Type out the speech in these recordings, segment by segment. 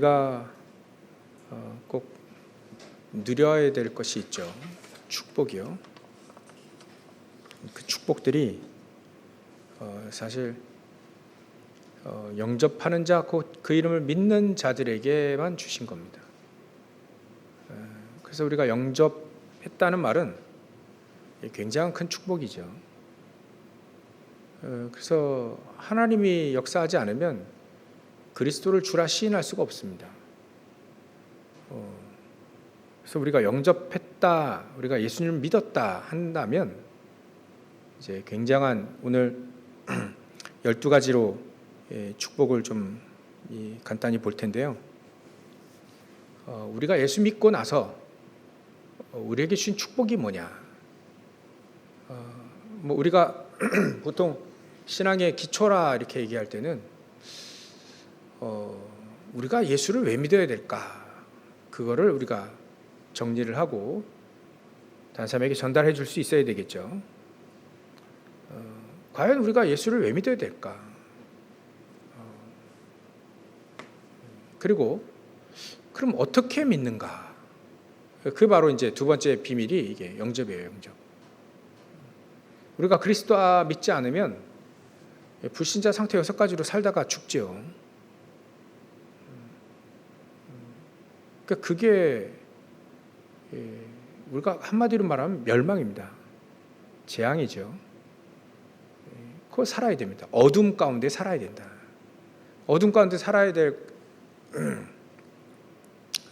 우리가 꼭 누려야 될 것이 있죠. 축복이요. 그 축복들이 사실 영접하는 자, 그 이름을 믿는 자들에게만 주신 겁니다. 그래서 우리가 영접했다는 말은 굉장히 큰 축복이죠. 그래서 하나님이 역사하지 않으면 그리스도를 주라 시인할 수가 없습니다. 그래서 우리가 영접했다, 우리가 예수님을 믿었다 한다면 이제 굉장한 오늘 12가지로 축복을 좀 간단히 볼 텐데요. 우리가 예수 믿고 나서 우리에게 주신 축복이 뭐냐? 우리가 보통 신앙의 기초라 이렇게 얘기할 때는 우리가 예수를 왜 믿어야 될까? 그거를 우리가 정리를 하고 다른 사람에게 전달해 줄 수 있어야 되겠죠. 과연 우리가 예수를 왜 믿어야 될까? 그리고 그럼 어떻게 믿는가? 그 바로 이제 두 번째 비밀이 이게 영접이에요, 영접. 우리가 그리스도 믿지 않으면 불신자 상태 6가지로 살다가 죽죠. 그러니까 그게 우리가 한마디로 말하면 멸망입니다. 재앙이죠. 그거 살아야 됩니다. 어둠 가운데 살아야 된다. 어둠 가운데 살아야 될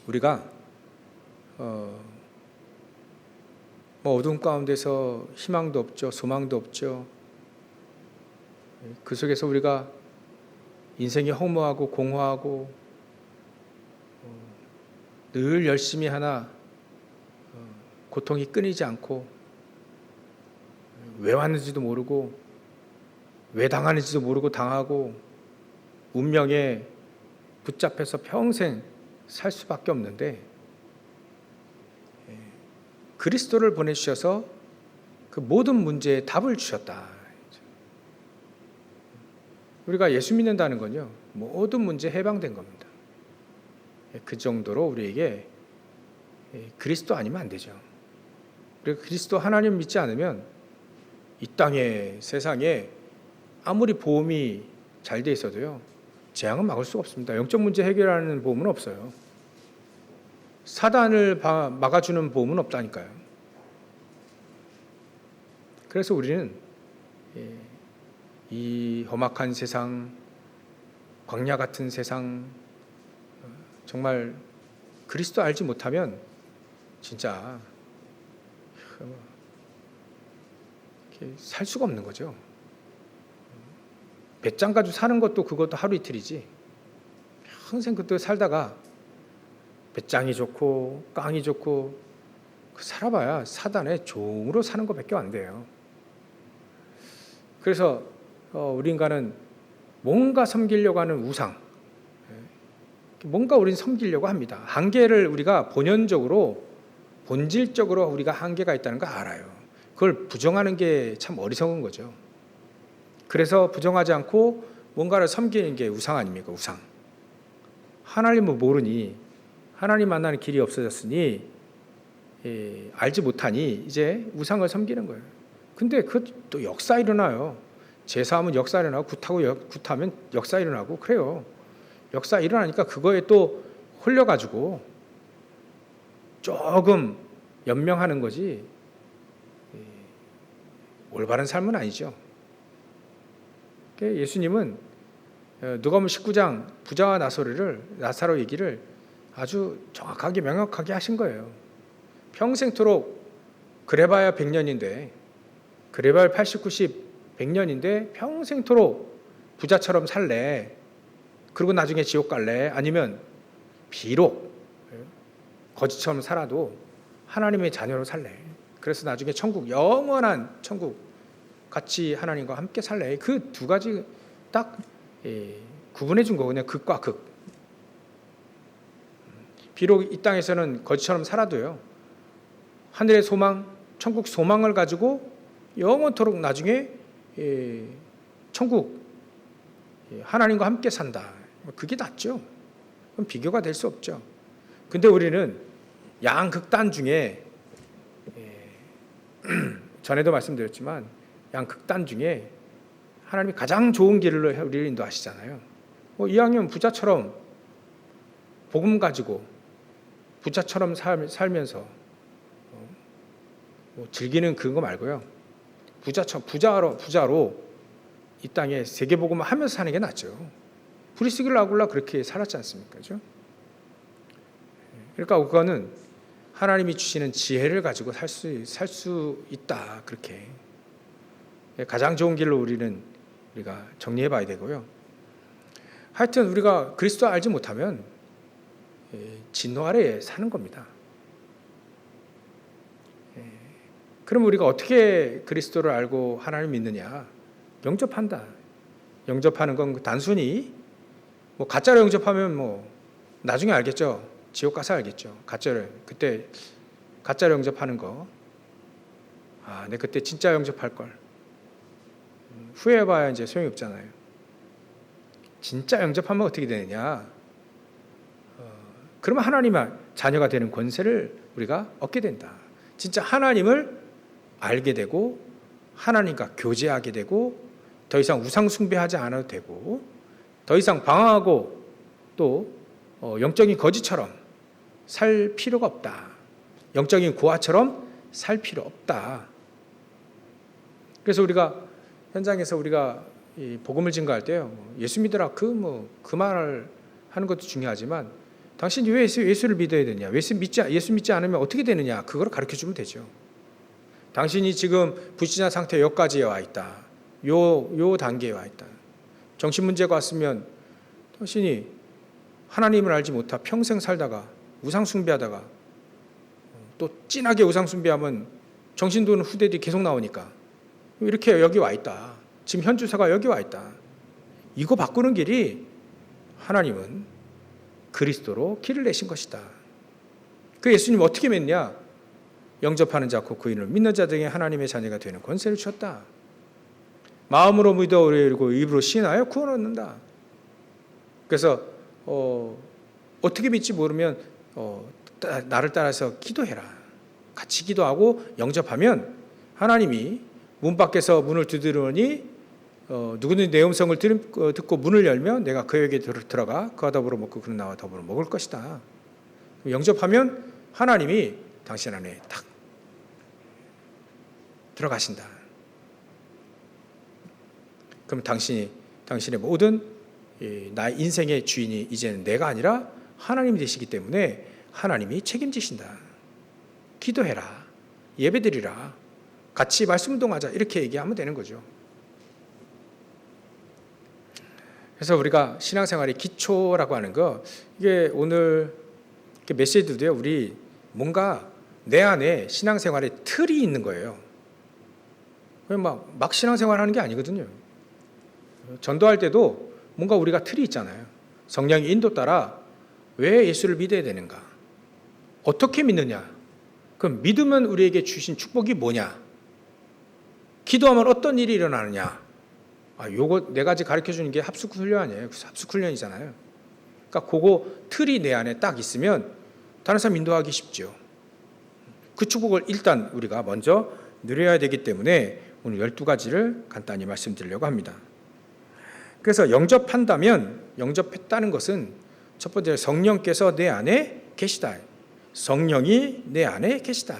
우리가 어둠 가운데서 희망도 없죠. 소망도 없죠. 그 속에서 우리가 인생이 허무하고 공허하고 늘 열심히 하나 고통이 끊이지 않고 왜 왔는지도 모르고 왜 당하는지도 모르고 당하고 운명에 붙잡혀서 평생 살 수밖에 없는데 그리스도를 보내주셔서 그 모든 문제에 답을 주셨다. 우리가 예수 믿는다는 건요, 모든 문제 해방된 겁니다. 그 정도로 우리에게 그리스도 아니면 안 되죠. 우리가 그리스도 하나님 믿지 않으면 이 땅에 세상에 아무리 보험이 잘 돼 있어도요, 재앙은 막을 수가 없습니다. 영적 문제 해결하는 보험은 없어요. 사단을 막아주는 보험은 없다니까요. 그래서 우리는 이 험악한 세상, 광야 같은 세상, 정말 그리스도 알지 못하면 진짜 살 수가 없는 거죠. 배짱 가지고 사는 것도 그것도 하루 이틀이지 평생 그때 살다가 배짱이 좋고 깡이 좋고 살아봐야 사단의 종으로 사는 것밖에 안 돼요. 그래서 우리 인간은 뭔가 섬기려고 하는 우상, 뭔가 우리는 섬기려고 합니다. 한계를 우리가 본연적으로 본질적으로 우리가 한계가 있다는 거 알아요. 그걸 부정하는 게 참 어리석은 거죠. 그래서 부정하지 않고 뭔가를 섬기는 게 우상 아닙니까? 우상. 하나님을 모르니, 하나님 만나는 길이 없어졌으니 알지 못하니 이제 우상을 섬기는 거예요. 근데 또 역사 일어나요. 제사하면 역사 일어나고 굿하면 역사 일어나고 그래요. 역사 일어나니까 그거에 또 홀려가지고 조금 연명하는 거지 올바른 삶은 아니죠. 예수님은 누가복음 19장 부자와 나사로 얘기를 아주 정확하게 명확하게 하신 거예요. 평생토록 그래봐야 100년인데 그래봐야 80, 90, 100년인데 평생토록 부자처럼 살래? 그리고 나중에 지옥 갈래? 아니면 비록 거지처럼 살아도 하나님의 자녀로 살래? 그래서 나중에 천국, 영원한 천국 같이 하나님과 함께 살래? 그 두 가지 딱 구분해 준 거거든요. 극과 극. 비록 이 땅에서는 거지처럼 살아도요, 하늘의 소망, 천국 소망을 가지고 영원토록 나중에 천국 하나님과 함께 산다. 그게 낫죠. 그건 비교가 될 수 없죠. 근데 우리는 양극단 중에 전에도 말씀드렸지만 양극단 중에 하나님이 가장 좋은 길로 우리를 인도하시잖아요. 이왕이면 부자처럼 복음 가지고 부자처럼 살면서 즐기는 그런 거 말고요. 부자로 이 땅에 세계복음을 하면서 사는 게 낫죠. 브리스길 아굴라 그렇게 살았지 않습니까? 그죠? 그러니까 그거는 하나님이 주시는 지혜를 가지고 살 수 있다. 그렇게 가장 좋은 길로 우리가 정리해 봐야 되고요. 하여튼 우리가 그리스도 알지 못하면 진노 아래에 사는 겁니다. 그럼 우리가 어떻게 그리스도를 알고 하나님을 믿느냐? 영접한다. 영접하는 건 단순히 가짜로 영접하면 나중에 알겠죠. 지옥 가서 알겠죠. 그때 가짜로 영접하는 거. 내 그때 진짜 영접할 걸. 후회해봐야 이제 소용이 없잖아요. 진짜 영접하면 어떻게 되느냐? 그러면 하나님의 자녀가 되는 권세를 우리가 얻게 된다. 진짜 하나님을 알게 되고 하나님과 교제하게 되고 더 이상 우상 숭배하지 않아도 되고 더 이상 방황하고 또 영적인 거지처럼 살 필요가 없다. 영적인 고아처럼 살 필요 없다. 그래서 우리가 현장에서 우리가 이 복음을 증거할 때요, 예수 믿으라 그 말을 하는 것도 중요하지만 당신이 왜 예수를 믿어야 되냐? 예수 믿지 않으면 어떻게 되느냐? 그걸 가르쳐 주면 되죠. 당신이 지금 불신자 상태 여기까지 와 있다. 요 단계에 와 있다. 정신 문제가 왔으면 당신이 하나님을 알지 못하 평생 살다가 우상 숭배하다가 또 진하게 우상 숭배하면 정신 도는 후대들이 계속 나오니까 이렇게 여기 와 있다. 지금 현 주소가 여기 와 있다. 이거 바꾸는 길이 하나님은 그리스도로 길을 내신 것이다. 그 예수님 어떻게 믿냐? 영접하는 자 곧 그인을 믿는 자 등의 하나님의 자녀가 되는 권세를 주셨다. 마음으로 믿어 의뢰하고 입으로 시인하여 구원 얻는다. 그래서 어떻게 믿지 모르면 나를 따라서 기도해라. 같이 기도하고 영접하면 하나님이 문 밖에서 문을 두드리니 누구든지 내 음성을 듣고 문을 열면 내가 그에게 들어가 그와 더불어 먹고 그는 나와 더불어 먹을 것이다. 영접하면 하나님이 당신 안에 딱 들어가신다. 그럼 당신의 모든 나의 인생의 주인이 이제는 내가 아니라 하나님이 되시기 때문에 하나님이 책임지신다. 기도해라. 예배드리라. 같이 말씀 운동하자. 이렇게 얘기하면 되는 거죠. 그래서 우리가 신앙생활의 기초라고 하는 거, 이게 오늘 메시지도요, 우리 뭔가 내 안에 신앙생활의 틀이 있는 거예요. 막 신앙생활 하는 게 아니거든요. 전도할 때도 뭔가 우리가 틀이 있잖아요. 성령의 인도 따라 왜 예수를 믿어야 되는가? 어떻게 믿느냐? 그럼 믿으면 우리에게 주신 축복이 뭐냐? 기도하면 어떤 일이 일어나느냐? 요거 네 가지 가르쳐 주는 게 합숙훈련 아니에요. 합숙훈련이잖아요. 그러니까 그거 틀이 내 안에 딱 있으면 다른 사람 인도하기 쉽죠. 그 축복을 일단 우리가 먼저 누려야 되기 때문에 오늘 12가지를 간단히 말씀드리려고 합니다. 그래서 영접했다는 것은 첫 번째 성령께서 내 안에 계시다. 성령이 내 안에 계시다.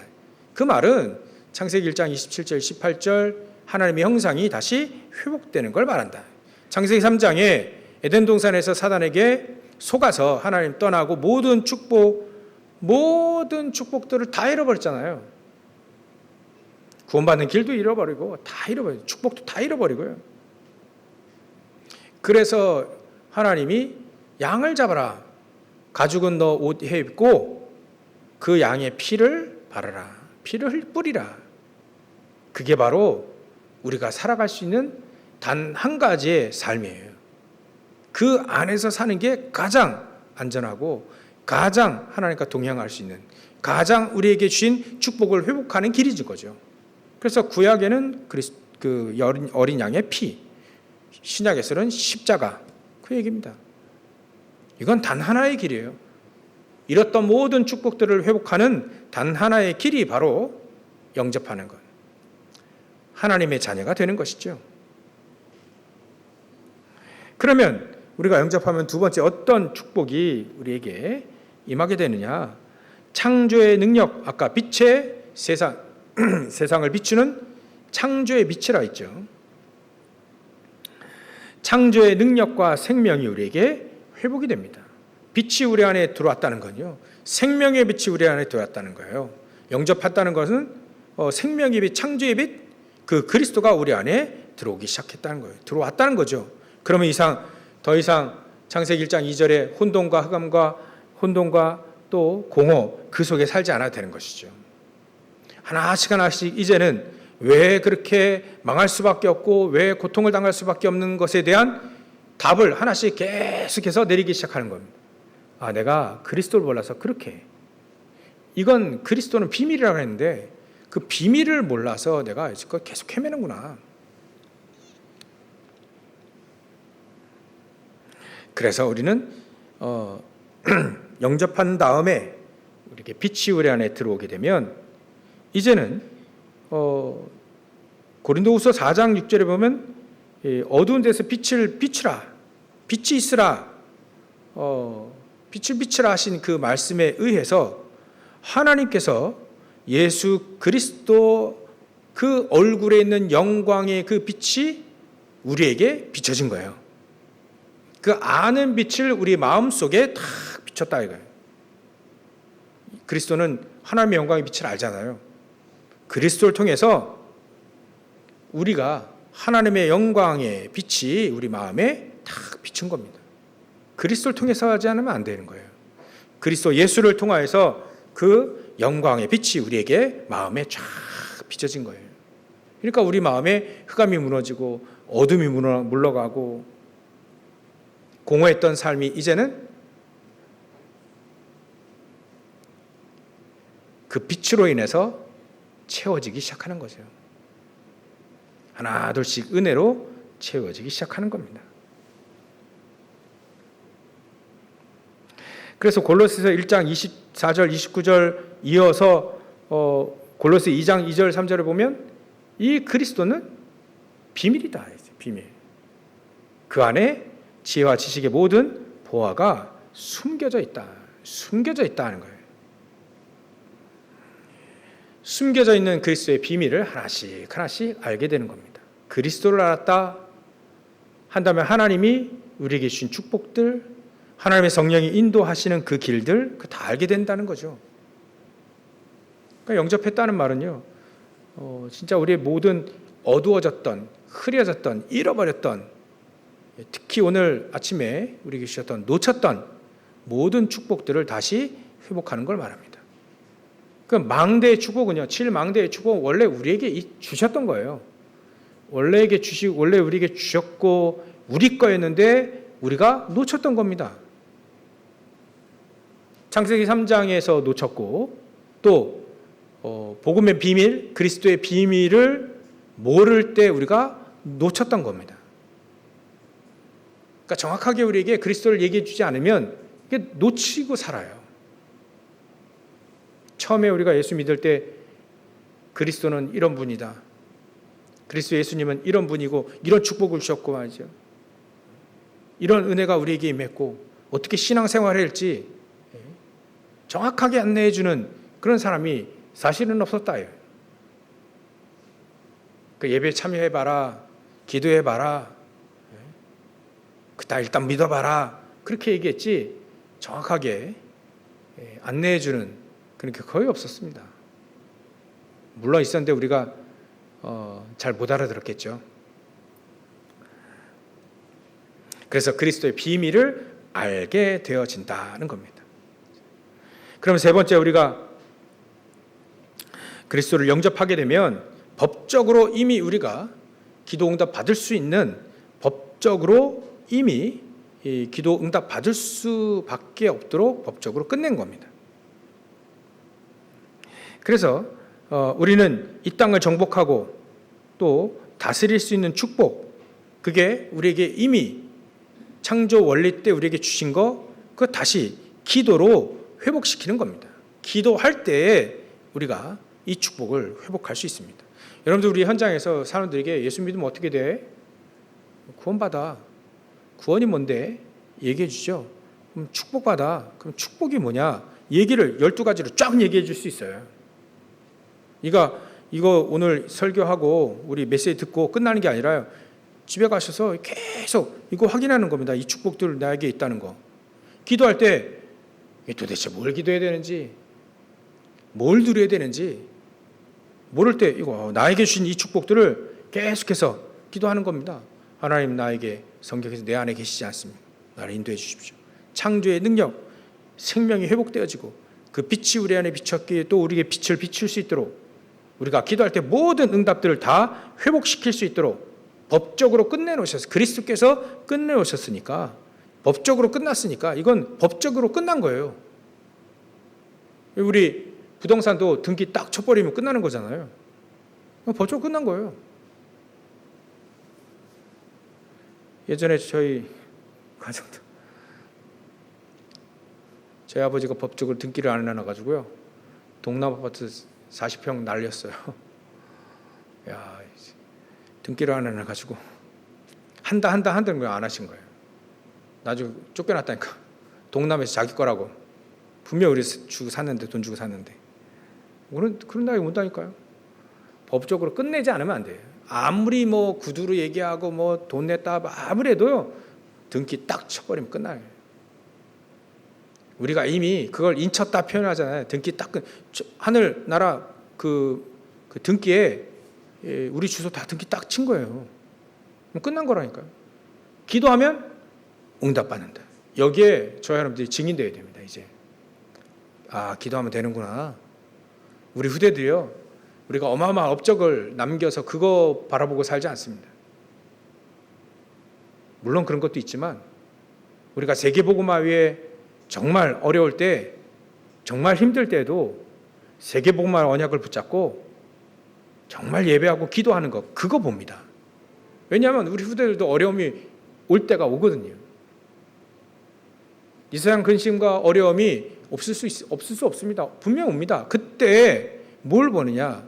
그 말은 창세기 1장 27절 18절 하나님의 형상이 다시 회복되는 걸 말한다. 창세기 3장에 에덴 동산에서 사단에게 속아서 하나님 떠나고 모든 축복들을 다 잃어버렸잖아요. 구원받는 길도 잃어버리고 다 잃어버리고 축복도 다 잃어버리고요. 그래서 하나님이 양을 잡아라. 가죽은 너 옷 해 입고 그 양의 피를 바르라. 피를 뿌리라. 그게 바로 우리가 살아갈 수 있는 단 한 가지의 삶이에요. 그 안에서 사는 게 가장 안전하고 가장 하나님과 동행할 수 있는, 가장 우리에게 주신 축복을 회복하는 길인 거죠. 그래서 구약에는 그 어린 양의 피, 신약에서는 십자가, 그 얘기입니다. 이건 단 하나의 길이에요. 잃었던 모든 축복들을 회복하는 단 하나의 길이 바로 영접하는 것. 하나님의 자녀가 되는 것이죠. 그러면 우리가 영접하면 두 번째 어떤 축복이 우리에게 임하게 되느냐? 창조의 능력, 아까 빛의 세상을 비추는 창조의 빛이라 했죠. 창조의 능력과 생명이 우리에게 회복이 됩니다. 빛이 우리 안에 들어왔다는 건요, 생명의 빛이 우리 안에 들어왔다는 거예요. 영접했다는 것은 생명의 빛, 창조의 빛, 그 그리스도가 우리 안에 들어오기 시작했다는 거예요. 들어왔다는 거죠. 그러면 더 이상 창세기 1장 2절에 혼돈과 흑암과 혼돈과 또 공허 그 속에 살지 않아도 되는 것이죠. 하나씩 이제는 왜 그렇게 망할 수밖에 없고 왜 고통을 당할 수밖에 없는 것에 대한 답을 하나씩 계속해서 내리기 시작하는 겁니다. 아, 내가 그리스도를 몰라서 그렇게. 이건 그리스도는 비밀이라고 했는데 그 비밀을 몰라서 내가 이걸 계속 헤매는구나. 그래서 우리는 영접한 다음에 이렇게 빛이 우리 안에 들어오게 되면 이제는 고린도후서 4장 6절에 보면 어두운 데서 빛을 비추라, 빛이 있으라, 빛을 비추라 하신 그 말씀에 의해서 하나님께서 예수 그리스도 그 얼굴에 있는 영광의 그 빛이 우리에게 비춰진 거예요. 그 아는 빛을 우리 마음속에 탁 비췄다 이거예요. 그리스도는 하나님의 영광의 빛을 알잖아요. 그리스도를 통해서 우리가 하나님의 영광의 빛이 우리 마음에 탁 비춘 겁니다. 그리스도를 통해서 하지 않으면 안 되는 거예요. 그리스도 예수를 통하여서 그 영광의 빛이 우리에게 마음에 쫙 비춰진 거예요. 그러니까 우리 마음에 흑암이 무너지고 어둠이 물러가고 공허했던 삶이 이제는 그 빛으로 인해서 채워지기 시작하는 거죠. 하나 둘씩 은혜로 채워지기 시작하는 겁니다. 그래서 골로새서 1장 24절 29절 이어서 골로새 2장 2절 3절을 보면 이 그리스도는 비밀이다. 비밀. 그 안에 지혜와 지식의 모든 보화가 숨겨져 있다. 숨겨져 있다는 거예요. 숨겨져 있는 그리스도의 비밀을 하나씩 알게 되는 겁니다. 그리스도를 알았다 한다면 하나님이 우리에게 주신 축복들, 하나님의 성령이 인도하시는 그 길들 다 알게 된다는 거죠. 그러니까 영접했다는 말은요, 진짜 우리의 모든 어두워졌던, 흐려졌던, 잃어버렸던, 특히 오늘 아침에 우리에게 주셨던 놓쳤던 모든 축복들을 다시 회복하는 걸 말합니다. 그 망대의 축복은요, 7망대의 축복은 원래 우리에게 주셨던 거예요. 원래 우리에게 주셨고 우리 거였는데 우리가 놓쳤던 겁니다. 창세기 3장에서 놓쳤고 또 복음의 비밀, 그리스도의 비밀을 모를 때 우리가 놓쳤던 겁니다. 그러니까 정확하게 우리에게 그리스도를 얘기해 주지 않으면 이게 놓치고 살아요. 처음에 우리가 예수 믿을 때 그리스도는 이런 분이다. 그리스도 예수님은 이런 분이고 이런 축복을 주셨고 말이죠. 이런 은혜가 우리에게 임했고 어떻게 신앙생활을 할지 정확하게 안내해 주는 그런 사람이 사실은 없었다. 그 예배에 참여해봐라, 기도해봐라, 그다 일단 믿어봐라 그렇게 얘기했지 정확하게 안내해 주는 그런 게 거의 없었습니다. 물론 있었는데 우리가 잘 못 알아들었겠죠. 그래서 그리스도의 비밀을 알게 되어진다는 겁니다. 그럼 세 번째, 우리가 그리스도를 영접하게 되면 법적으로 이미 우리가 기도 응답 받을 수 있는, 법적으로 이미 기도 응답 받을 수밖에 없도록 법적으로 끝낸 겁니다. 그래서 우리는 이 땅을 정복하고 또 다스릴 수 있는 축복, 그게 우리에게 이미 창조 원리 때 우리에게 주신 거, 그거 다시 기도로 회복시키는 겁니다. 기도할 때에 우리가 이 축복을 회복할 수 있습니다. 여러분들 우리 현장에서 사람들에게 예수 믿으면 어떻게 돼? 구원받아. 구원이 뭔데? 얘기해 주죠. 그럼 축복받아. 그럼 축복이 뭐냐? 얘기를 12가지로 쫙 얘기해 줄 수 있어요. 이거 오늘 설교하고 우리 메시지 듣고 끝나는 게 아니라요. 집에 가셔서 계속 이거 확인하는 겁니다. 이 축복들 나에게 있다는 거. 기도할 때 도대체 뭘 기도해야 되는지, 뭘 누려야 되는지 모를 때 이거 나에게 주신 이 축복들을 계속해서 기도하는 겁니다. 하나님, 나에게 성경에서 내 안에 계시지 않습니까? 나를 인도해 주십시오. 창조의 능력, 생명이 회복되어지고 그 빛이 우리 안에 비쳤기에 또 우리에게 빛을 비출 수 있도록 우리가 기도할 때 모든 응답들을 다 회복시킬 수 있도록 법적으로 끝내놓으셨어요. 그리스도께서 끝내놓으셨으니까, 법적으로 끝났으니까 이건 법적으로 끝난 거예요. 우리 부동산도 등기 딱 쳐버리면 끝나는 거잖아요. 법적으로 끝난 거예요. 예전에 저희 가정도 저희 아버지가 법적으로 등기를 안 해놔가지고요, 동남 아파트 40평 날렸어요. 야, 등기를 안 해놔가지고 한다는 걸 안 하신 거예요. 나중에 쫓겨났다니까. 동남에서 자기 거라고. 분명 우리 주고 샀는데, 돈 주고 샀는데. 그런 날이 온다니까요. 법적으로 끝내지 않으면 안 돼요. 아무리 뭐 구두로 얘기하고 뭐 돈 냈다 아무리 해도요, 등기 딱 쳐버리면 끝나요. 우리가 이미 그걸 인쳤다 표현하잖아요. 등기 딱 하늘 나라 그 등기에 우리 주소 다 등기 딱 친 거예요. 끝난 거라니까요. 기도하면 응답받는다. 여기에 저희 여러분들이 증인되어야 됩니다. 이제 기도하면 되는구나. 우리 후대들이요, 우리가 어마어마한 업적을 남겨서 그거 바라보고 살지 않습니다. 물론 그런 것도 있지만 우리가 세계복음화 위에 정말 어려울 때, 정말 힘들 때도 세계복음화 언약을 붙잡고 정말 예배하고 기도하는 것, 그거 봅니다. 왜냐하면 우리 후대들도 어려움이 올 때가 오거든요. 이 세상 근심과 어려움이 없을 수 없습니다. 분명 옵니다. 그때 뭘 보느냐?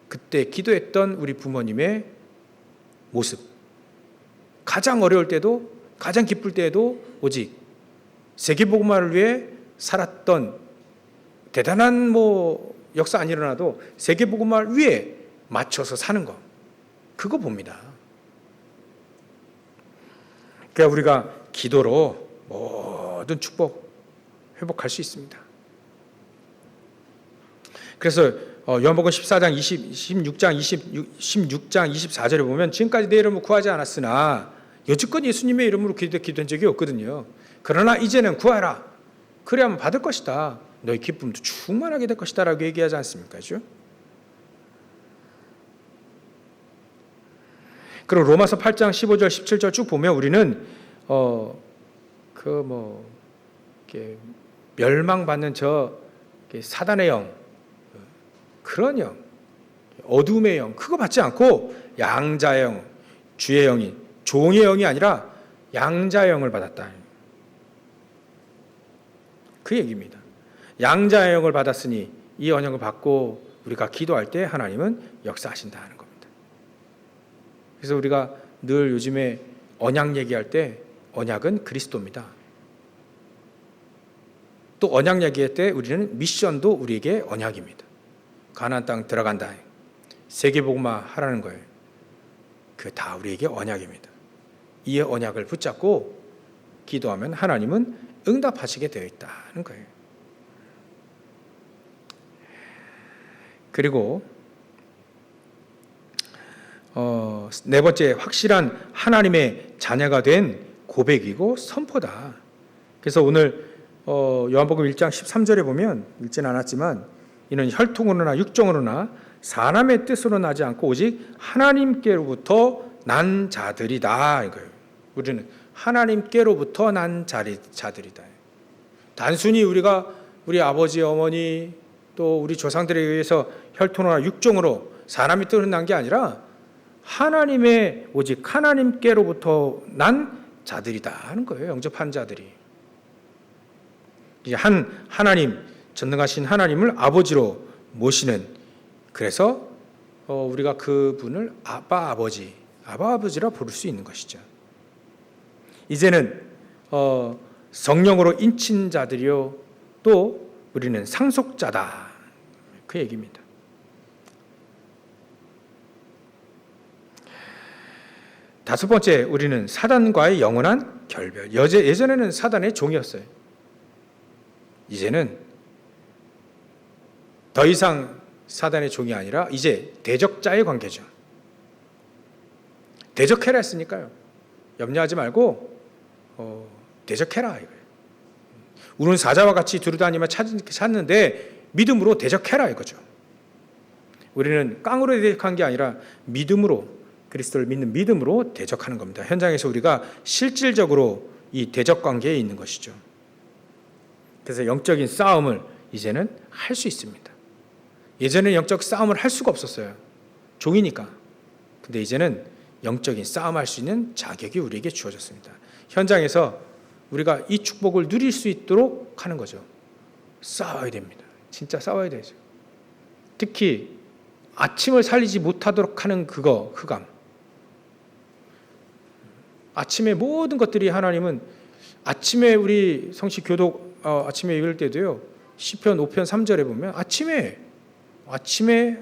그때 기도했던 우리 부모님의 모습. 가장 어려울 때도, 가장 기쁠 때에도 오직 세계복음화를 위해 살았던, 대단한 역사 안 일어나도 세계복음화를 위해 맞춰서 사는 것, 그거 봅니다. 그러니까 우리가 기도로 모든 축복 회복할 수 있습니다. 그래서 요한복음 14장 16장 24절에 보면 지금까지 내 이름으로 구하지 않았으나 여지껏 예수님의 이름으로 기도한 적이 없거든요. 그러나 이제는 구하라. 그래야만 받을 것이다. 너희 기쁨도 충만하게 될 것이다 라고 얘기하지 않습니까? 그렇죠? 그리고 로마서 8장 15절 17절 쭉 보면 우리는 멸망받는 사단의 영, 그런 영, 어둠의 영, 그거 받지 않고 양자의 영, 주의 영이, 종의 영이 아니라 양자의 영을 받았다. 그 얘기입니다. 양자의 영을 받았으니 이 언약을 받고 우리가 기도할 때 하나님은 역사하신다 하는 겁니다. 그래서 우리가 늘 요즘에 언약 얘기할 때 언약은 그리스도입니다. 또 언약 얘기할 때 우리는 미션도 우리에게 언약입니다. 가나안 땅 들어간다. 세계복음화 하라는 거예요. 그 다 우리에게 언약입니다. 이 언약을 붙잡고 기도하면 하나님은 응답하시게 되어 있다는 거예요. 그리고 네 번째, 확실한 하나님의 자녀가 된 고백이고 선포다. 그래서 오늘 요한복음 1장 13절에 보면, 읽지는 않았지만 이는 혈통으로나 육정으로나 사람의 뜻으로 나지 않고 오직 하나님께로부터 난 자들이다 이거예요. 우리는 하나님께로부터 난 자들이다. 단순히 우리가 우리 아버지, 어머니 또 우리 조상들에 의해서 혈통으로나 육정으로 사람의 뜻으로 난 게 아니라 오직 하나님께로부터 난 자들이다 하는 거예요. 영접한 자들이. 이제 한 하나님, 전능하신 하나님을 아버지로 모시는, 그래서 우리가 그분을 아빠 아버지라 부를 수 있는 것이죠. 이제는 성령으로 인친 자들이요 또 우리는 상속자다, 그 얘기입니다. 다섯 번째, 우리는 사단과의 영원한 결별. 예전에는 사단의 종이었어요. 이제는 더 이상 사단의 종이 아니라 이제 대적자의 관계죠. 대적해라 했으니까요. 염려하지 말고 대적해라 이거예요. 우리는 사자와 같이 두루다니며 찾는데 믿음으로 대적해라 이거죠. 우리는 깡으로 대적한 게 아니라 믿음으로, 그리스도를 믿는 믿음으로 대적하는 겁니다. 현장에서 우리가 실질적으로 이 대적 관계에 있는 것이죠. 그래서 영적인 싸움을 이제는 할 수 있습니다. 예전에는 영적 싸움을 할 수가 없었어요. 종이니까. 근데 이제는 영적인 싸움할 수 있는 자격이 우리에게 주어졌습니다. 현장에서 우리가 이 축복을 누릴 수 있도록 하는 거죠. 싸워야 됩니다. 진짜 싸워야 되죠. 특히 아침을 살리지 못하도록 하는 그거, 흑암. 아침에 모든 것들이 하나님은 아침에 우리 성시 교독 아침에 읽을 때도요. 시편 5편 3절에 보면 아침에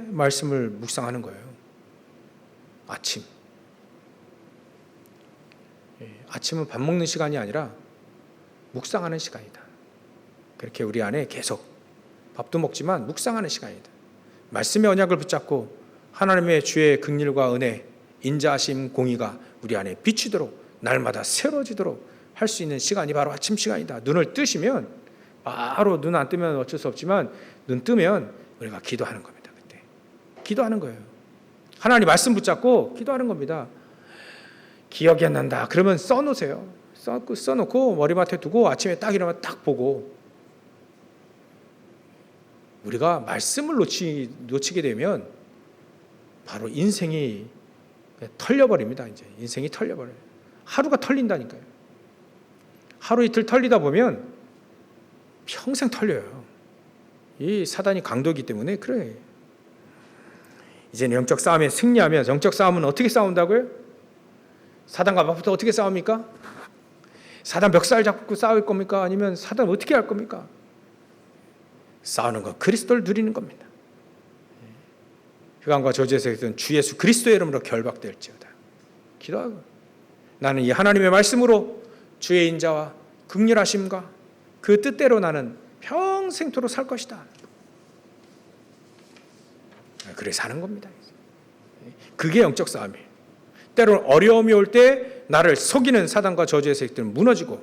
말씀을 묵상하는 거예요. 아침은 밥 먹는 시간이 아니라 묵상하는 시간이다. 그렇게 우리 안에 계속 밥도 먹지만 묵상하는 시간이다. 말씀의 언약을 붙잡고 하나님의 주의 긍휼과 은혜, 인자하심, 공의가 우리 안에 비추도록 날마다 새로워지도록 할 수 있는 시간이 바로 아침 시간이다. 눈을 뜨시면 바로, 눈 안 뜨면 어쩔 수 없지만 눈 뜨면 우리가 기도하는 겁니다. 그때 기도하는 거예요. 하나님 말씀 붙잡고 기도하는 겁니다. 기억이 안 난다 그러면 써놓으세요. 써놓고 머리맡에 두고 아침에 딱 일어나면 딱 보고. 우리가 말씀을 놓치게 되면 바로 인생이 털려버립니다. 이제 인생이 털려버려요. 하루가 털린다니까요. 하루 이틀 털리다 보면 평생 털려요. 이 사단이 강도이기 때문에 그래. 이제는 영적 싸움에 승리하면, 영적 싸움은 어떻게 싸운다고요? 사단과 맞붙어 어떻게 싸웁니까? 사단 멱살 잡고 싸울 겁니까? 아니면 사단 어떻게 할 겁니까? 싸우는 건 그리스도를 누리는 겁니다. 흑암과 저주에서 있던 주 예수 그리스도의 이름으로 결박될지어다. 기도하고 나는 이 하나님의 말씀으로 주의 인자와 긍휼하심과 그 뜻대로 나는 평생토록 살 것이다. 그래 사는 겁니다. 그게 영적 싸움이에요. 때로는 어려움이 올 때 나를 속이는 사단과 저주의 세력들은 무너지고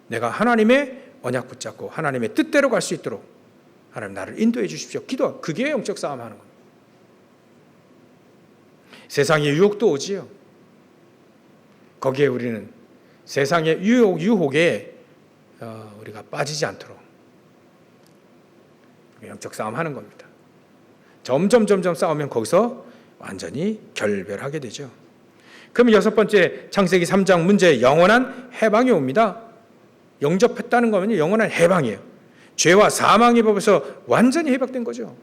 내가 하나님의 언약 붙잡고 하나님의 뜻대로 갈 수 있도록 하나님 나를 인도해 주십시오. 기도. 그게 영적 싸움하는 겁니다. 세상의 유혹도 오지요. 거기에 우리는 세상의 유혹에 우리가 빠지지 않도록 영적 싸움하는 겁니다. 점점 싸우면 거기서 완전히 결별하게 되죠. 그럼 여섯 번째, 창세기 3장 문제, 영원한 해방이 옵니다. 영접했다는 거면요 영원한 해방이에요. 죄와 사망의 법에서 완전히 해방된 거죠.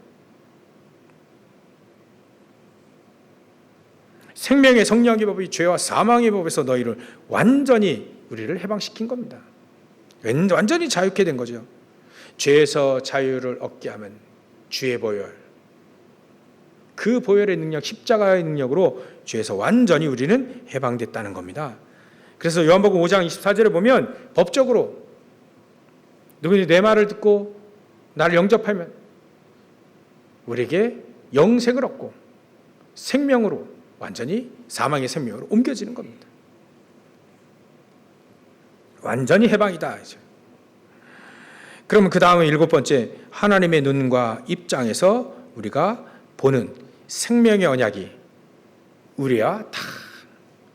생명의 성령의 법이 죄와 사망의 법에서 너희를 완전히 우리를 해방시킨 겁니다. 완전히 자유케 된 거죠. 죄에서 자유를 얻게 하면 주의 보혈, 그 보혈의 능력, 십자가의 능력으로 죄에서 완전히 우리는 해방됐다는 겁니다. 그래서 요한복음 5장 24절에 보면 법적으로 누구든지 내 말을 듣고 나를 영접하면 우리에게 영생을 얻고 생명으로 완전히 사망의 생명으로 옮겨지는 겁니다. 완전히 해방이다. 그러면 그 다음에 일곱 번째, 하나님의 눈과 입장에서 우리가 보는 생명의 언약이 우리와 다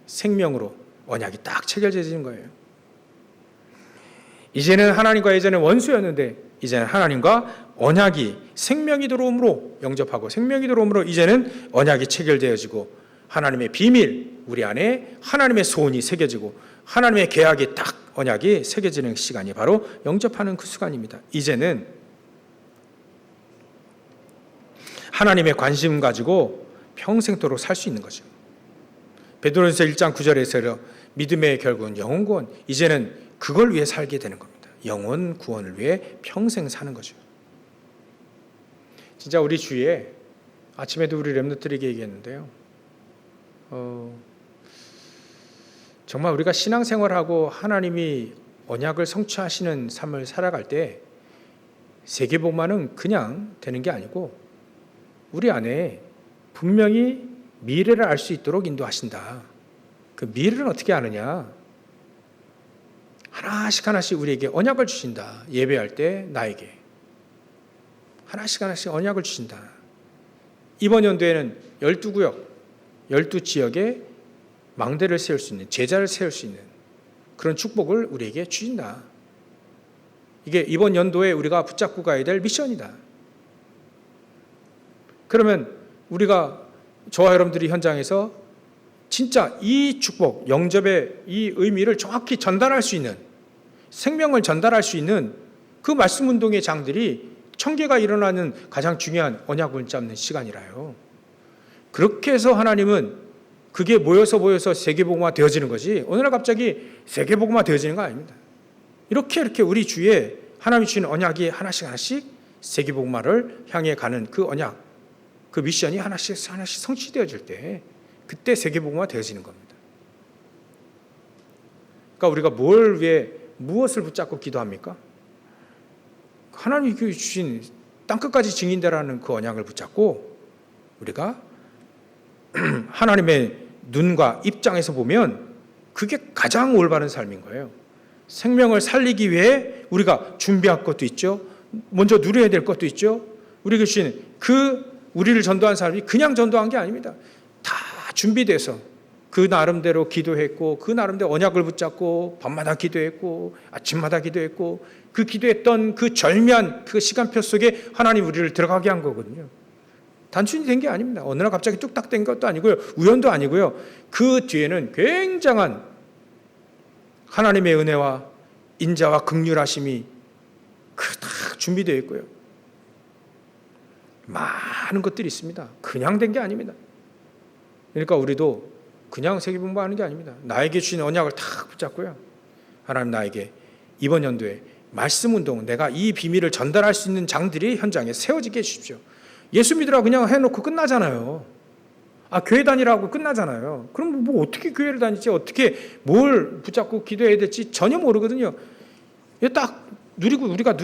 생명으로 언약이 딱 체결되어지는 거예요. 이제는 하나님과 예전에 원수였는데 이제는 하나님과 언약이 생명이 들어옴으로 영접하고 생명이 들어옴으로 이제는 언약이 체결되어지고 하나님의 비밀, 우리 안에 하나님의 소원이 새겨지고 하나님의 계약이 딱 언약이 새겨지는 시간이 바로 영접하는 그 순간입니다. 이제는 하나님의 관심 가지고 평생토록 살 수 있는 거죠. 베드로전서 1장 9절에서 믿음의 결국은 영혼 구원, 이제는 그걸 위해 살게 되는 겁니다. 영혼 구원을 위해 평생 사는 거죠. 진짜 우리 주위에 아침에도 우리 렘넌트들에게 얘기했는데요. 정말 우리가 신앙생활하고 하나님이 언약을 성취하시는 삶을 살아갈 때 세계복음화는 그냥 되는 게 아니고 우리 안에 분명히 미래를 알 수 있도록 인도하신다. 그 미래는 어떻게 아느냐? 하나씩 우리에게 언약을 주신다. 예배할 때 나에게 하나씩 언약을 주신다. 이번 연도에는 12구역, 12지역에 망대를 세울 수 있는, 제자를 세울 수 있는 그런 축복을 우리에게 주신다. 이게 이번 연도에 우리가 붙잡고 가야 될 미션이다. 그러면 우리가 저와 여러분들이 현장에서 진짜 이 축복, 영접의 이 의미를 정확히 전달할 수 있는, 생명을 전달할 수 있는 그 말씀 운동의 장들이 청계가 일어나는 가장 중요한 언약을 잡는 시간이라요. 그렇게 해서 하나님은 그게 모여서 세계복음화 되어지는 거지 어느 날 갑자기 세계복음화 되어지는 거 아닙니다. 이렇게 우리 주위에 하나님이 주신 언약이 하나씩 세계복음화를 향해 가는 그 언약, 그 미션이 하나씩 성취되어질 때 그때 세계복음화 되어지는 겁니다. 그러니까 우리가 뭘 위해 무엇을 붙잡고 기도합니까? 하나님이 주신 땅끝까지 증인되라는 그 언약을 붙잡고 우리가 하나님의 눈과 입장에서 보면 그게 가장 올바른 삶인 거예요. 생명을 살리기 위해 우리가 준비할 것도 있죠. 먼저 누려야 될 것도 있죠. 우리에게 주신 우리를 전도한 사람이 그냥 전도한 게 아닙니다. 다 준비돼서 그 나름대로 기도했고 그 나름대로 언약을 붙잡고 밤마다 기도했고 아침마다 기도했고 그 기도했던 그 절묘한 그 시간표 속에 하나님 우리를 들어가게 한 거거든요. 단순히 된 게 아닙니다. 어느 날 갑자기 뚝딱 된 것도 아니고요. 우연도 아니고요. 그 뒤에는 굉장한 하나님의 은혜와 인자와 긍휼하심이 딱 준비되어 있고요. 많은 것들이 있습니다. 그냥 된 게 아닙니다. 그러니까 우리도 그냥 세계복음화하는 게 아닙니다. 나에게 주신 언약을 탁 붙잡고요. 하나님 나에게 이번 연도에 말씀 운동, 내가 이 비밀을 전달할 수 있는 장들이 현장에 세워지게 해주십시오. 예수 믿으라고 그냥 해놓고 끝나잖아요. 교회 다니라고 끝나잖아요. 그럼 뭐 어떻게 교회를 다니지, 어떻게 뭘 붙잡고 기도해야 될지 전혀 모르거든요. 딱 우리가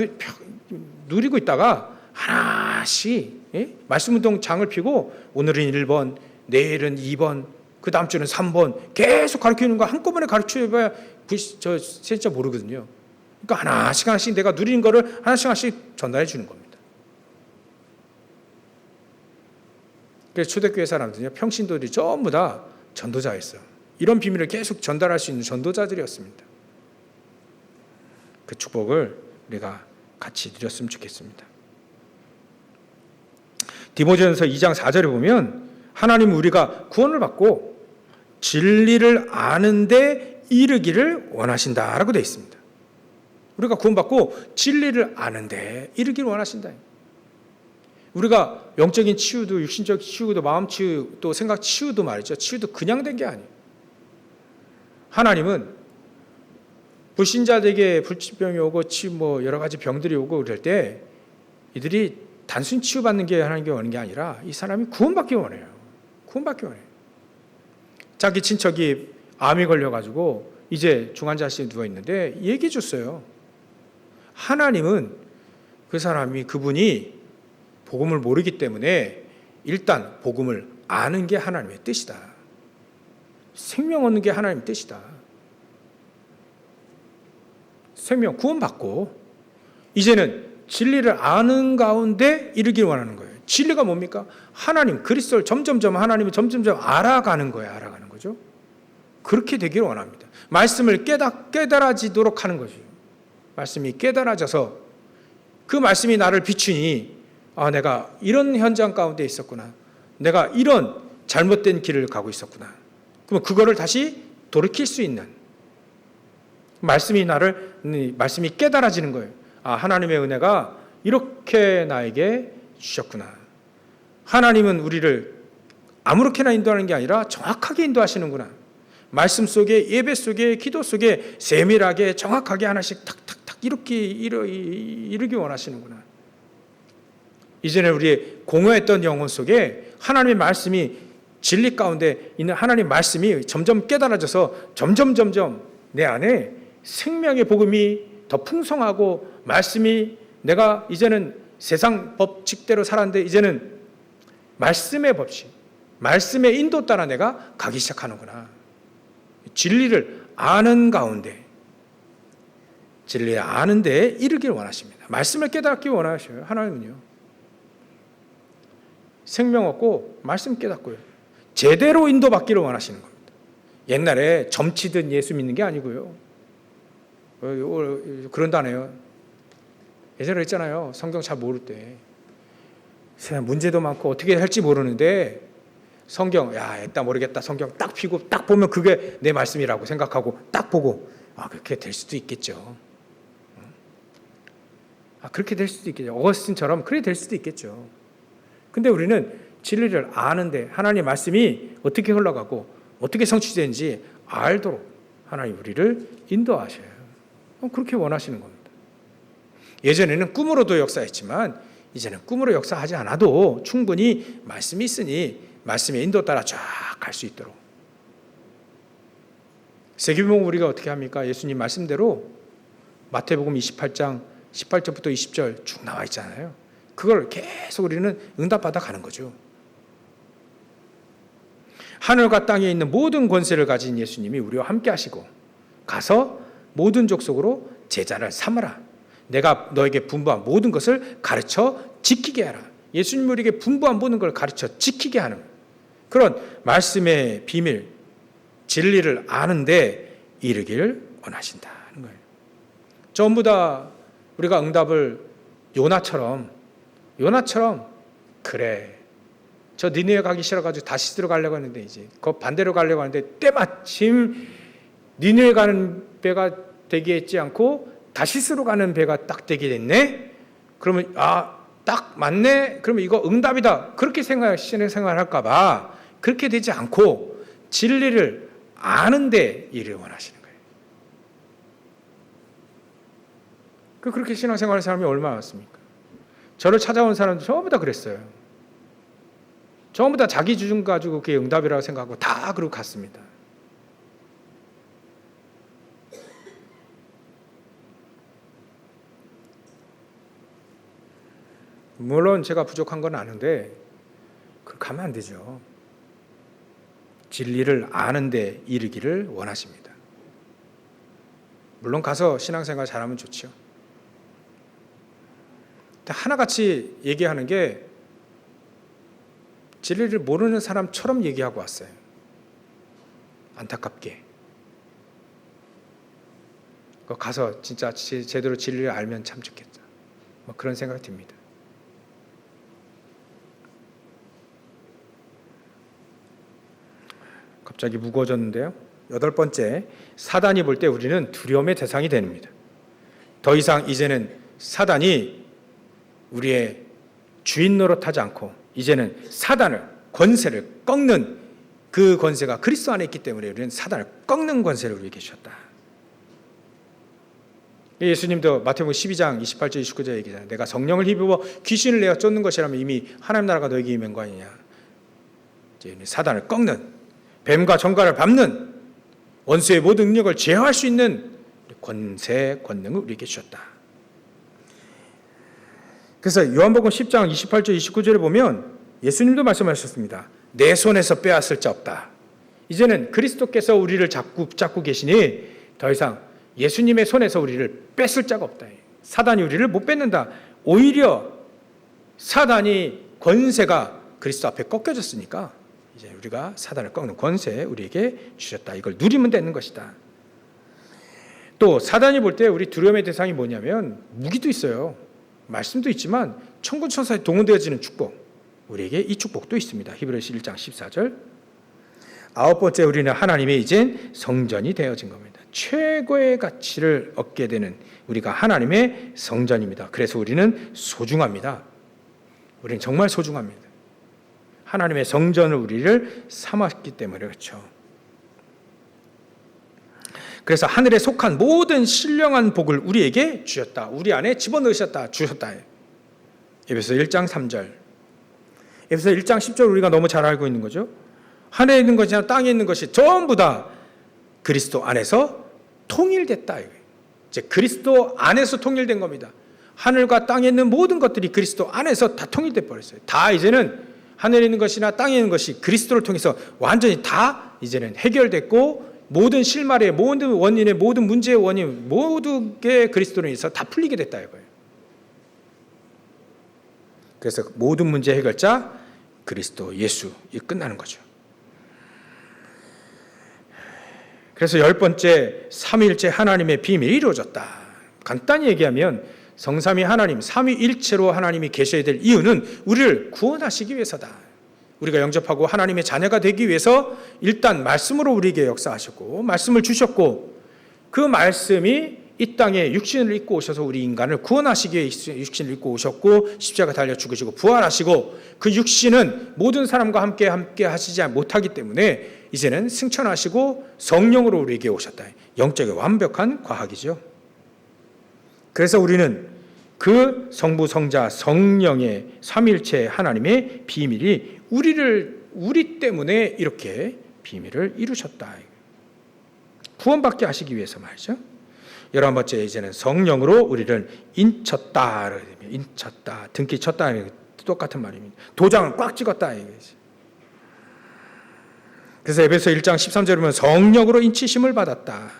누리고 있다가 하나씩 말씀 운동 장을 피고 오늘은 1번, 내일은 2번, 그 다음 주는 3번 계속 가르치는 거 한꺼번에 가르쳐봐야 진짜 모르거든요. 그러니까 하나씩 내가 누리는 거를 하나씩 전달해 주는 겁니다. 그래서 초대교회 사람들은요, 평신도들이 전부 다 전도자였어요. 이런 비밀을 계속 전달할 수 있는 전도자들이었습니다. 그 축복을 우리가 같이 누렸으면 좋겠습니다. 디모데전서 2장 4절에 보면 하나님은 우리가 구원을 받고 진리를 아는데 이르기를 원하신다라고 되어 있습니다. 우리가 구원받고 진리를 아는데 이르기를 원하신다. 우리가 영적인 치유도 육신적 치유도 마음 치유 또 생각 치유도 말이죠. 치유도 그냥 된 게 아니에요. 하나님은 불신자들에게 불치병이 오고 여러 가지 병들이 오고 그럴 때 이들이 단순히 치유받는 게 하나님께 원하는 게 아니라 이 사람이 구원받기 원해요. 구원받기 원해요. 자기 친척이 암이 걸려가지고 이제 중환자실에 누워있는데 얘기해 줬어요. 하나님은 그분이 복음을 모르기 때문에 일단 복음을 아는 게 하나님의 뜻이다. 생명 얻는 게 하나님의 뜻이다. 생명 구원받고 이제는 진리를 아는 가운데 이르기를 원하는 거예요. 진리가 뭡니까? 하나님, 그리스도를 하나님을 점점점 알아가는 거예요. 알아가는 거죠. 그렇게 되기를 원합니다. 말씀을 깨달아지도록 하는 거죠. 말씀이 깨달아져서 그 말씀이 나를 비추니 내가 이런 현장 가운데 있었구나. 내가 이런 잘못된 길을 가고 있었구나. 그러면 그거를 다시 돌이킬 수 있는 말씀이 깨달아지는 거예요. 아, 하나님의 은혜가 이렇게 나에게 주셨구나. 하나님은 우리를 아무렇게나 인도하는 게 아니라 정확하게 인도하시는구나. 말씀 속에, 예배 속에, 기도 속에 세밀하게 정확하게 하나씩 탁탁탁 이렇게 이루기 원하시는구나. 이전에 우리 공허했던 영혼 속에 하나님의 말씀이 진리 가운데 있는 하나님의 말씀이 점점 깨달아져서 점점 내 안에 생명의 복음이 더 풍성하고 말씀이 내가 이제는 세상 법칙대로 살았는데 이제는 말씀의 법칙, 말씀의 인도 따라 내가 가기 시작하는구나. 진리를 아는 가운데, 진리를 아는 데에 이르길 원하십니다. 말씀을 깨닫기 원하셔요. 하나님은요. 생명 얻고 말씀 깨닫고요. 제대로 인도받기를 원하시는 겁니다. 옛날에 점치듯 예수 믿는 게 아니고요. 그런다네요. 예전에 그랬잖아요. 성경 잘 모를 때. 문제도 많고 어떻게 할지 모르는데 성경, 일단 모르겠다. 성경 딱 피고 딱 보면 그게 내 말씀이라고 생각하고 딱 보고 그렇게 될 수도 있겠죠. 그렇게 될 수도 있겠죠. 어거스틴처럼 그렇게 될 수도 있겠죠. 근데 우리는 진리를 아는데 하나님의 말씀이 어떻게 흘러가고 어떻게 성취되는지 알도록 하나님 우리를 인도하셔요. 그렇게 원하시는 겁니다. 예전에는 꿈으로도 역사했지만 이제는 꿈으로 역사하지 않아도 충분히 말씀이 있으니 말씀의 인도 따라 쫙 갈 수 있도록. 세계복음 우리가 어떻게 합니까? 예수님 말씀대로 마태복음 28장 18절부터 20절 쭉 나와 있잖아요. 그걸 계속 우리는 응답받아 가는 거죠. 하늘과 땅에 있는 모든 권세를 가진 예수님이 우리와 함께 하시고 가서 모든 족속으로 제자를 삼으라. 내가 너에게 분부한 모든 것을 가르쳐 지키게 하라. 예수님 우리에게 분부한 모든 걸 가르쳐 지키게 하는 그런 말씀의 비밀, 진리를 아는데 이르기를 원하신다는 거예요. 전부 다 우리가 응답을 요나처럼 그래. 저 니느웨 가기 싫어가지고 다시스로 가려고 하는데 이제 그 반대로 가려고 하는데 때마침 니느웨 가는 배가 대기했지 않고 다시스로 가는 배가 딱 되게 됐네. 그러면 딱 맞네. 그러면 이거 응답이다. 그렇게 생각할까봐 그렇게 되지 않고 진리를 아는데 일을 원하시는 거예요. 그렇게 신앙생활하는 사람이 얼마나 많습니까? 저를 찾아온 사람도 전부 다 그랬어요. 전부 다 자기 주장 가지고 그게 응답이라고 생각하고 다 그러고 갔습니다. 물론 제가 부족한 건 아는데 그렇게 하면 안 되죠. 진리를 아는데 이르기를 원하십니다. 물론 가서 신앙생활 잘하면 좋죠. 하나같이 얘기하는 게 진리를 모르는 사람처럼 얘기하고 왔어요. 안타깝게. 가서 진짜 제대로 진리를 알면 참 좋겠다. 그런 생각이 듭니다. 갑자기 무거워졌는데요. 8번째, 사단이 볼 때 우리는 두려움의 대상이 됩니다. 더 이상 이제는 사단이 우리의 주인 노릇하지 않고 이제는 사단을, 권세를 꺾는 그 권세가 그리스도 안에 있기 때문에 우리는 사단을 꺾는 권세를 우리에게 주셨다. 예수님도 마태복음 12장 28절 29절 얘기잖아요. 내가 성령을 힘입어 귀신을 내어 쫓는 것이라면 이미 하나님 나라가 너에게 임한 거 아니냐. 사단을 꺾는, 뱀과 정갈을 밟는, 원수의 모든 능력을 제어할 수 있는 권세, 권능을 우리에게 주셨다. 그래서 요한복음 10장 28절 29절에 보면 예수님도 말씀하셨습니다. 내 손에서 빼앗을 자 없다. 이제는 그리스도께서 우리를 잡고 계시니 더 이상 예수님의 손에서 우리를 뺏을 자가 없다. 사단이 우리를 못 뺏는다. 오히려 사단이 권세가 그리스도 앞에 꺾여졌으니까 이제 우리가 사단을 꺾는 권세 우리에게 주셨다. 이걸 누리면 되는 것이다. 또 사단이 볼 때 우리 두려움의 대상이 뭐냐면 무기도 있어요. 말씀도 있지만 천군 천사에 동원되어지는 축복. 우리에게 이 축복도 있습니다. 히브리서 1장 14절. 9번째, 우리는 하나님의 이젠 성전이 되어진 겁니다. 최고의 가치를 얻게 되는 우리가 하나님의 성전입니다. 그래서 우리는 소중합니다. 우리는 정말 소중합니다. 하나님의 성전을 우리를 삼았기 때문에 그렇죠. 그래서 하늘에 속한 모든 신령한 복을 우리에게 주셨다. 우리 안에 집어넣으셨다. 주셨다. 에베소 1장 3절. 에베소 1장 10절 우리가 너무 잘 알고 있는 거죠. 하늘에 있는 것이나 땅에 있는 것이 전부 다 그리스도 안에서 통일됐다. 이제 그리스도 안에서 통일된 겁니다. 하늘과 땅에 있는 모든 것들이 그리스도 안에서 다 통일돼 버렸어요. 다 이제는 하늘에 있는 것이나 땅에 있는 것이 그리스도를 통해서 완전히 다 이제는 해결됐고, 모든 실마리의 모든 원인의 모든 문제의 원인 모든 게 그리스도로 인해서 다 풀리게 됐다 이거예요. 그래서 모든 문제 해결자 그리스도 예수, 이 끝나는 거죠. 그래서 10번째, 삼위일체 하나님의 비밀이 이루어졌다. 간단히 얘기하면 성삼위 하나님, 삼위일체로 하나님이 계셔야 될 이유는 우리를 구원하시기 위해서다. 우리가 영접하고 하나님의 자녀가 되기 위해서 일단 말씀으로 우리에게 역사하셨고 말씀을 주셨고, 그 말씀이 이 땅에 육신을 입고 오셔서 우리 인간을 구원하시기 위해 육신을 입고 오셨고 십자가 달려 죽으시고 부활하시고, 그 육신은 모든 사람과 함께 하시지 못하기 때문에 이제는 승천하시고 성령으로 우리에게 오셨다. 영적의 완벽한 과학이죠. 그래서 우리는 그 성부 성자 성령의 삼위일체 하나님의 비밀이 우리 때문에 이렇게 비밀을 이루셨다. 구원받게 하시기 위해서 말이죠. 11번째, 이제는 성령으로 우리를 인쳤다. 인쳤다, 등기 쳤다, 똑같은 말입니다. 도장을 꽉 찍었다. 그래서 에베소 1장 13절에 보면 성령으로 인치심을 받았다.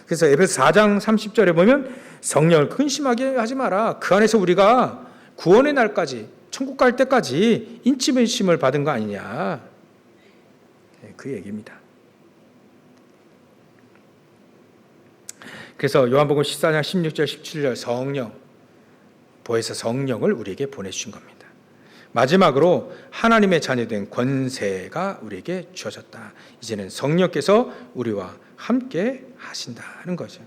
그래서 에베소 4장 30절에 보면 성령을 근심하게 하지 마라. 그 안에서 우리가 구원의 날까지, 천국 갈 때까지 인치심을 받은 거 아니냐. 그 얘기입니다. 그래서 요한복음 14장 16절 17절 성령, 보혜사 성령을 우리에게 보내주신 겁니다. 마지막으로 하나님의 자녀된 권세가 우리에게 주어졌다. 이제는 성령께서 우리와 함께 하신다는 거죠.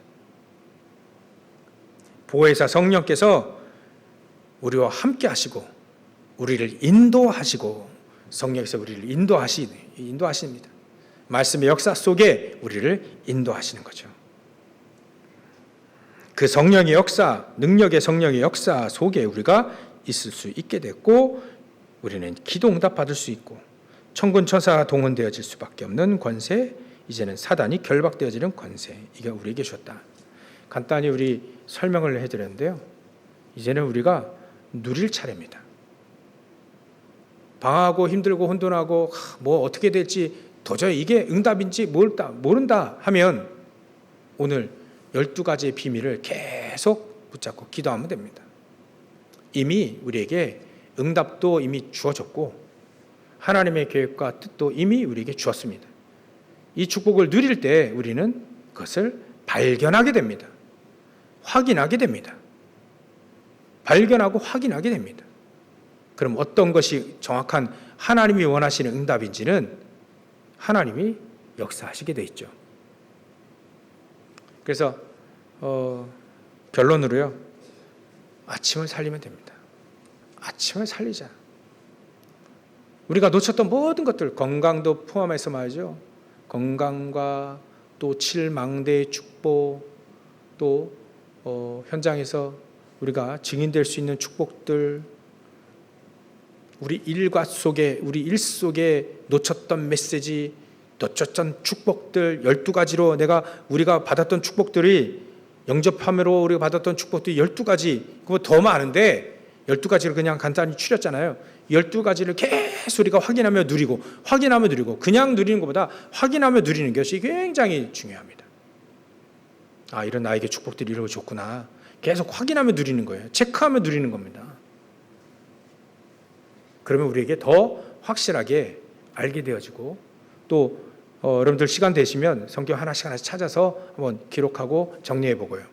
보혜사 성령께서 우리와 함께 하시고 우리를 인도하시고, 성령께서 우리를 인도하십니다. 말씀의 역사 속에 우리를 인도하시는 거죠. 그 성령의 역사, 능력의 성령의 역사 속에 우리가 있을 수 있게 됐고, 우리는 기도 응답 받을 수 있고, 천군 천사가 동원되어질 수밖에 없는 권세, 이제는 사단이 결박되어지는 권세, 이게 우리에게 주었다. 간단히 우리 설명을 해드렸는데요, 이제는 우리가 누릴 차례입니다. 방황하고 힘들고 혼돈하고 뭐 어떻게 될지 도저히 이게 응답인지 모른다 하면 오늘 12가지의 비밀을 계속 붙잡고 기도하면 됩니다. 이미 우리에게 응답도 이미 주어졌고 하나님의 계획과 뜻도 이미 우리에게 주었습니다. 이 축복을 누릴 때 우리는 그것을 발견하게 됩니다. 확인하게 됩니다. 발견하고 확인하게 됩니다. 그럼 어떤 것이 정확한 하나님이 원하시는 응답인지는 하나님이 역사하시게 돼 있죠. 그래서 결론으로요, 아침을 살리면 됩니다. 아침을 살리자. 우리가 놓쳤던 모든 것들, 건강도 포함해서 말이죠. 건강과 또 7망대의 축복, 또 현장에서 우리가 증인될 수 있는 축복들, 우리 일 속에 놓쳤던 메시지, 놓쳤던 축복들 12가지로 우리가 받았던 축복들이, 영접함으로 우리가 받았던 축복들이 12가지, 그거 더 많은데 12가지를 그냥 간단히 추렸잖아요. 12가지를 계속 우리가 확인하며 누리고 그냥 누리는 것보다 확인하며 누리는 것이 굉장히 중요합니다. 아, 이런 나에게 축복들이 이러고 좋구나. 계속 확인하며 누리는 거예요. 체크하며 누리는 겁니다. 그러면 우리에게 더 확실하게 알게 되어지고, 또 여러분들 시간 되시면 성경 하나씩 찾아서 한번 기록하고 정리해 보고요.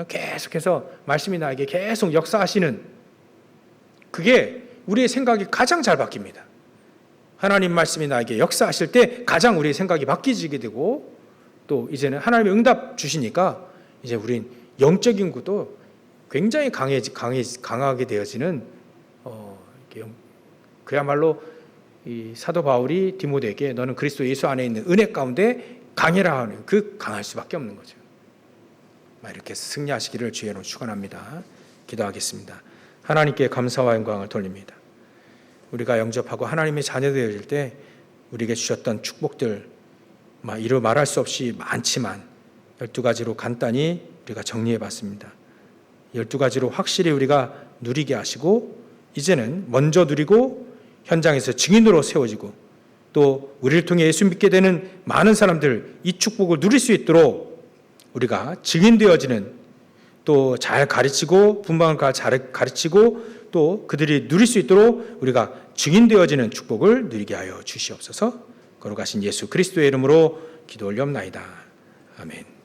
계속해서 말씀이 나에게 계속 역사하시는, 그게 우리의 생각이 가장 잘 바뀝니다. 하나님 말씀이 나에게 역사하실 때 가장 우리의 생각이 바뀌게 되고, 또 이제는 하나님의 응답 주시니까 이제 우린 영적인 것도 굉장히 강하게 되어지는 그야말로 이 사도 바울이 디모데에게 너는 그리스도 예수 안에 있는 은혜 가운데 강해라 하는 그 강할 수밖에 없는 거죠. 이렇게 승리하시기를 주의 이름으로 축원합니다. 기도하겠습니다. 하나님께 감사와 영광을 돌립니다. 우리가 영접하고 하나님의 자녀 되어질 때 우리에게 주셨던 축복들 이루 말할 수 없이 많지만 12가지로 간단히 우리가 정리해 봤습니다. 12가지로 확실히 우리가 누리게 하시고 이제는 먼저 누리고 현장에서 증인으로 세워지고 또 우리를 통해 예수 믿게 되는 많은 사람들 이 축복을 누릴 수 있도록 우리가 증인되어지는 또 잘 가르치고 분방을 잘 가르치고 또 그들이 누릴 수 있도록 우리가 증인되어지는 축복을 누리게 하여 주시옵소서. 거룩하신 예수 그리스도의 이름으로 기도 올리옵나이다. 아멘.